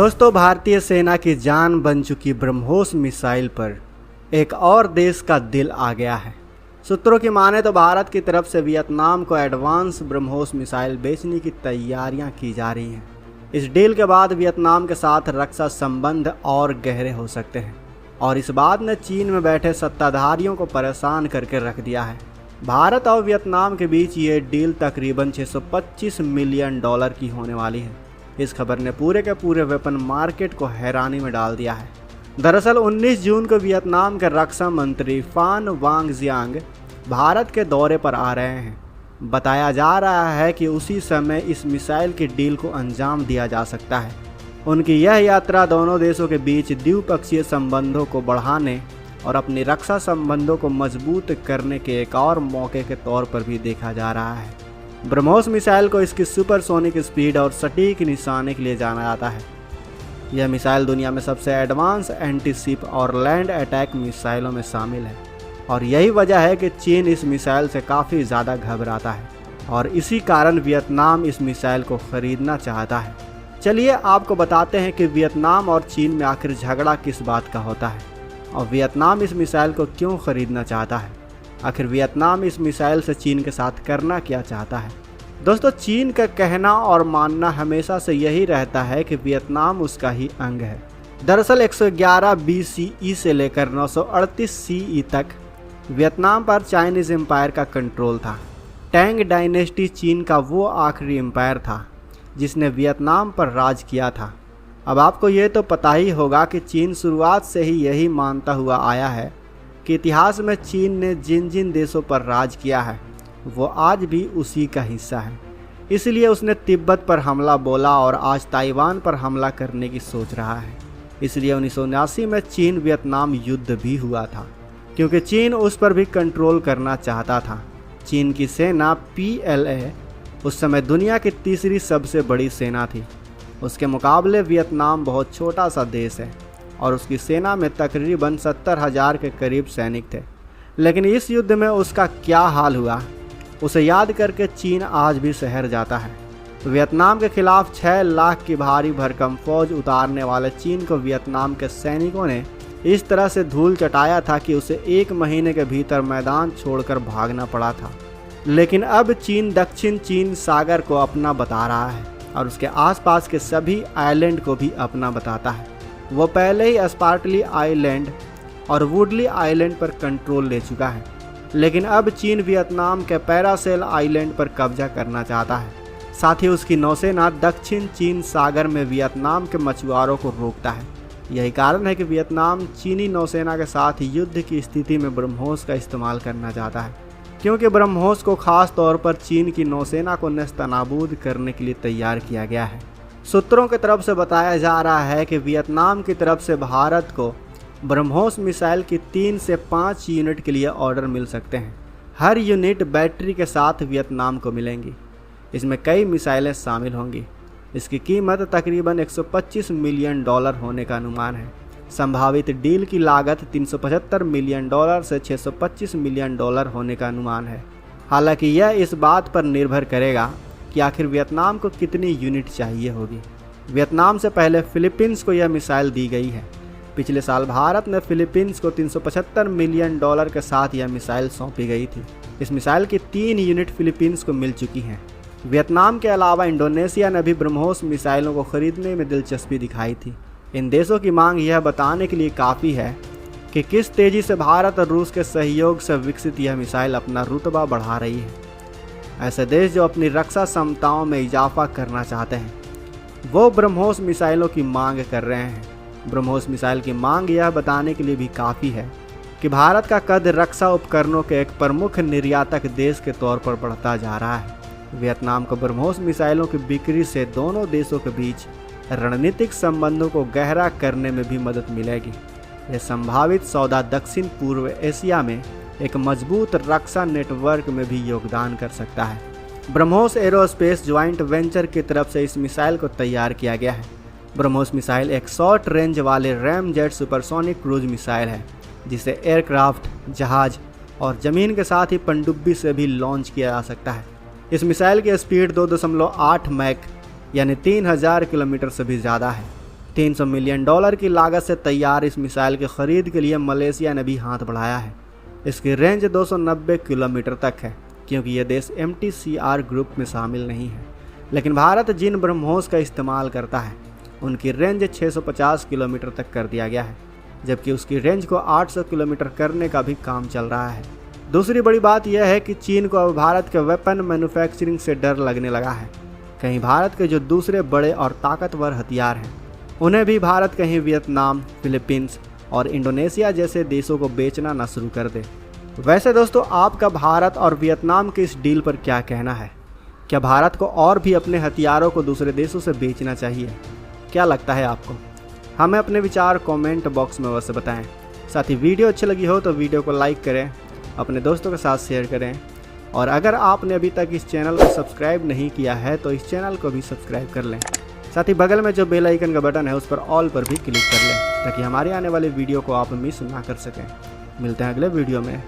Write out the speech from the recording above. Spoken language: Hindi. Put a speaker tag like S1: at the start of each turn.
S1: दोस्तों, भारतीय सेना की जान बन चुकी ब्रह्मोस मिसाइल पर एक और देश का दिल आ गया है। सूत्रों की माने तो भारत की तरफ से वियतनाम को एडवांस ब्रह्मोस मिसाइल बेचने की तैयारियां की जा रही हैं। इस डील के बाद वियतनाम के साथ रक्षा संबंध और गहरे हो सकते हैं और इस बात ने चीन में बैठे सत्ताधारियों को परेशान करके रख दिया है। भारत और वियतनाम के बीच ये डील तकरीबन $625 मिलियन की होने वाली है। इस खबर ने पूरे के पूरे वेपन मार्केट को हैरानी में डाल दिया है। दरअसल 19 जून को वियतनाम के रक्षा मंत्री फान वांग जियांग भारत के दौरे पर आ रहे हैं। बताया जा रहा है कि उसी समय इस मिसाइल की डील को अंजाम दिया जा सकता है। उनकी यह यात्रा दोनों देशों के बीच द्विपक्षीय संबंधों को बढ़ाने और अपनी रक्षा संबंधों को मजबूत करने के एक और मौके के तौर पर भी देखा जा रहा है। ब्रह्मोस मिसाइल को इसकी सुपरसोनिक स्पीड और सटीक निशाने के लिए जाना जाता है। यह मिसाइल दुनिया में सबसे एडवांस एंटी शिप और लैंड अटैक मिसाइलों में शामिल है और यही वजह है कि चीन इस मिसाइल से काफ़ी ज़्यादा घबराता है और इसी कारण वियतनाम इस मिसाइल को खरीदना चाहता है। चलिए आपको बताते हैं कि वियतनाम और चीन में आखिर झगड़ा किस बात का होता है और वियतनाम इस मिसाइल को क्यों खरीदना चाहता है। आखिर वियतनाम इस मिसाइल से चीन के साथ करना क्या चाहता है। दोस्तों, चीन का कहना और मानना हमेशा से यही रहता है कि वियतनाम उसका ही अंग है। दरअसल 111 BCE से लेकर 938 CE तक वियतनाम पर चाइनीज़ एम्पायर का कंट्रोल था। टैंग डायनेस्टी चीन का वो आखिरी एम्पायर था जिसने वियतनाम पर राज किया था। अब आपको ये तो पता ही होगा कि चीन शुरुआत से ही यही मानता हुआ आया है कि इतिहास में चीन ने जिन जिन देशों पर राज किया है वो आज भी उसी का हिस्सा है। इसलिए उसने तिब्बत पर हमला बोला और आज ताइवान पर हमला करने की सोच रहा है। इसलिए 1979 में चीन वियतनाम युद्ध भी हुआ था क्योंकि चीन उस पर भी कंट्रोल करना चाहता था। चीन की सेना PLA उस समय दुनिया की तीसरी सबसे बड़ी सेना थी। उसके मुकाबले वियतनाम बहुत छोटा सा देश है और उसकी सेना में तकरीबन 70,000 के करीब सैनिक थे। लेकिन इस युद्ध में उसका क्या हाल हुआ, उसे याद करके चीन आज भी शहर जाता है। वियतनाम के खिलाफ 6 लाख की भारी भरकम फौज उतारने वाले चीन को वियतनाम के सैनिकों ने इस तरह से धूल चटाया था कि उसे 1 महीने के भीतर मैदान छोड़कर भागना पड़ा था। लेकिन अब चीन दक्षिण चीन सागर को अपना बता रहा है और उसके आसपास के सभी आइलैंड को भी अपना बताता है। वो पहले ही स्पार्टली आइलैंड और वुडली आइलैंड पर कंट्रोल ले चुका है, लेकिन अब चीन वियतनाम के पैरासेल आइलैंड पर कब्जा करना चाहता है। साथ ही उसकी नौसेना दक्षिण चीन सागर में वियतनाम के मछुआरों को रोकता है। यही कारण है कि वियतनाम चीनी नौसेना के साथ युद्ध की स्थिति में ब्रह्मोस का इस्तेमाल करना चाहता है, क्योंकि ब्रह्मोस को खास तौर पर चीन की नौसेना को नेस्तनाबूद करने के लिए तैयार किया गया है। सूत्रों की तरफ से बताया जा रहा है कि वियतनाम की तरफ से भारत को ब्रह्मोस मिसाइल की 3 से 5 यूनिट के लिए ऑर्डर मिल सकते हैं। हर यूनिट बैटरी के साथ वियतनाम को मिलेंगी। इसमें कई मिसाइलें शामिल होंगी। इसकी कीमत तकरीबन $125 मिलियन होने का अनुमान है। संभावित डील की लागत $375 मिलियन से $625 मिलियन होने का अनुमान है। हालांकि यह इस बात पर निर्भर करेगा कि आखिर वियतनाम को कितनी यूनिट चाहिए होगी। वियतनाम से पहले फिलीपींस को यह मिसाइल दी गई है। पिछले साल भारत ने फिलीपींस को $375 मिलियन के साथ यह मिसाइल सौंपी गई थी। इस मिसाइल की 3 यूनिट फिलीपींस को मिल चुकी हैं। वियतनाम के अलावा इंडोनेशिया ने भी ब्रह्मोस मिसाइलों को खरीदने में दिलचस्पी दिखाई थी। इन देशों की मांग यह बताने के लिए काफ़ी है कि किस तेज़ी से भारत और रूस के सहयोग से विकसित यह मिसाइल अपना रुतबा बढ़ा रही है। ऐसे देश जो अपनी रक्षा क्षमताओं में इजाफा करना चाहते हैं वो ब्रह्मोस मिसाइलों की मांग कर रहे हैं। ब्रह्मोस मिसाइल की मांग यह बताने के लिए भी काफ़ी है कि भारत का कद रक्षा उपकरणों के एक प्रमुख निर्यातक देश के तौर पर बढ़ता जा रहा है। वियतनाम को ब्रह्मोस मिसाइलों की बिक्री से दोनों देशों के बीच रणनीतिक संबंधों को गहरा करने में भी मदद मिलेगी। यह संभावित सौदा दक्षिण पूर्व एशिया में एक मजबूत रक्षा नेटवर्क में भी योगदान कर सकता है। ब्रह्मोस एरोस्पेस ज्वाइंट वेंचर की तरफ से इस मिसाइल को तैयार किया गया है। ब्रह्मोस मिसाइल एक शॉर्ट रेंज वाले रैमजेट सुपरसोनिक क्रूज मिसाइल है जिसे एयरक्राफ्ट, जहाज और ज़मीन के साथ ही पनडुब्बी से भी लॉन्च किया जा सकता है। इस मिसाइल की स्पीड 2.8 मैक यानी 3000 किलोमीटर से भी ज़्यादा है। $300 मिलियन की लागत से तैयार इस मिसाइल की खरीद के लिए मलेशिया ने भी हाथ बढ़ाया है। इसकी रेंज 290 किलोमीटर तक है, क्योंकि यह देश MTCR ग्रुप में शामिल नहीं है। लेकिन भारत जिन ब्रह्मोस का इस्तेमाल करता है उनकी रेंज 650 किलोमीटर तक कर दिया गया है, जबकि उसकी रेंज को 800 किलोमीटर करने का भी काम चल रहा है। दूसरी बड़ी बात यह है कि चीन को अब भारत के वेपन मैन्युफैक्चरिंग से डर लगने लगा है। कहीं भारत के जो दूसरे बड़े और ताकतवर हथियार हैं उन्हें भी भारत कहीं वियतनाम, फिलीपींस और इंडोनेशिया जैसे देशों को बेचना न शुरू कर दे। वैसे दोस्तों, आपका भारत और वियतनाम के इस डील पर क्या कहना है? क्या भारत को और भी अपने हथियारों को दूसरे देशों से बेचना चाहिए? क्या लगता है आपको? हमें अपने विचार कमेंट बॉक्स में अवश्य बताएं। साथ ही वीडियो अच्छी लगी हो तो वीडियो को लाइक करें, अपने दोस्तों के साथ शेयर करें, और अगर आपने अभी तक इस चैनल को सब्सक्राइब नहीं किया है तो इस चैनल को भी सब्सक्राइब कर लें। साथ ही बगल में जो बेल आइकन का बटन है उस पर ऑल पर भी क्लिक कर लें, ताकि हमारी आने वाली वीडियो को आप मिस ना कर सकें। मिलते हैं अगले वीडियो में।